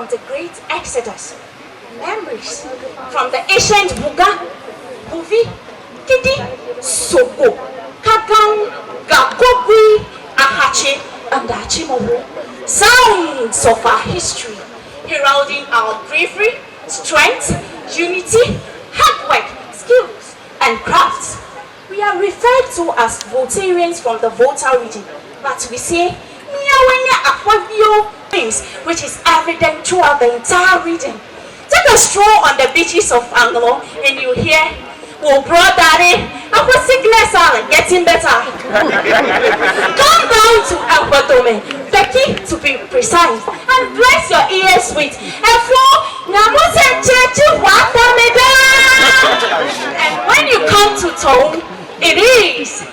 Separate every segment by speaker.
Speaker 1: the great Exodus. Memories from the ancient Buga, Buvi, Kidi, Soko, Kagang, Gakogui, Ahache, and Achimowo. Sounds of our history, heralding our bravery, strength, unity, hard work, skills, and crafts. We are referred to as Voltarians from the Volta region, but we say things which is evident throughout the entire region. Take a stroll on the beaches of Anglo and you hear, "Oh, bro, daddy, our sickness are getting better." Come down to Alphatome, Becky to be precise, and bless your ears with and when you come to town, it is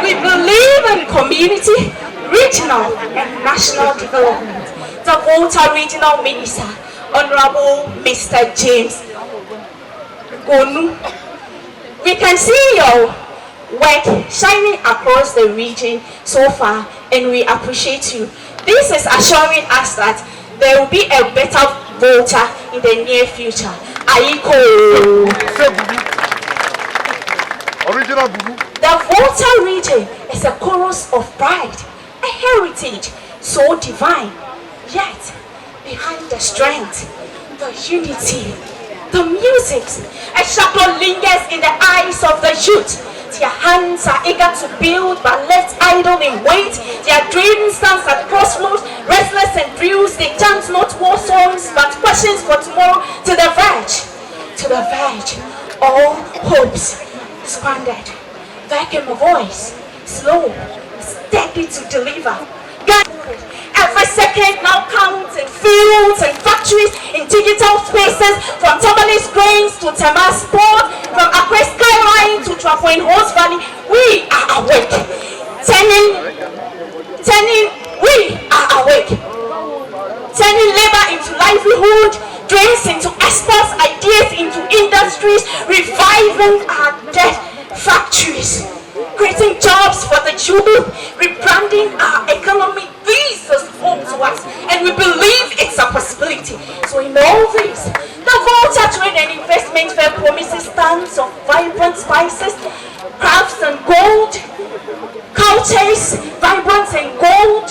Speaker 1: we believe in community, regional, and national development. The Volta Regional Minister, Honorable Mr. James Gonu. We can see your work shining across the region so far, and we appreciate you. This is assuring us that there will be a better Volta in the near future. Aiko. The Volta region is a chorus of pride, a heritage so divine, yet behind the strength, the unity, the music, a shadow lingers in the eyes of the youth. Their hands are eager to build but left idle in wait. Their dreams stand at crossroads, restless and bruised. They chant not war songs but questions for tomorrow. To the verge, all hopes squandered. There came a voice, slow, steady to deliver. Every second now counts in fields and factories, in digital spaces, from Tobalis Grains to Temas Port, from Accra Skyline to Trapoin Horse Valley. We are awake. Turning labor into livelihood, dreams into exports, ideas into industries, reviving our dead factories, creating jobs for the youth, rebranding our economy. This is home to us, and we believe it's a possibility. So in all this, the Volta Trade and Investment Fair promises stands of vibrant spices, crafts and gold, cultures, vibrance and gold,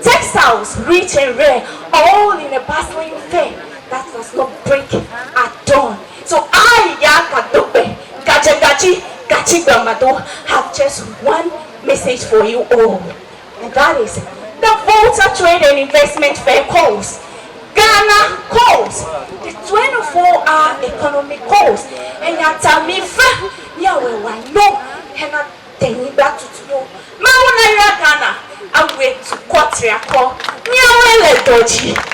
Speaker 1: textiles, rich and rare, all in a bustling fair that does not break at dawn. So I, Yakadope, Gajagaji, Gachibamado, have just one message for you all, and that is the Volta Trade and Investment Fair calls. Ghana calls. The 24-hour economic calls. And Yatamifa, Yawe no, Hena Teniba Tutuyo. Mauna Ghana, I wait to Quatriaco, Yawe Doji.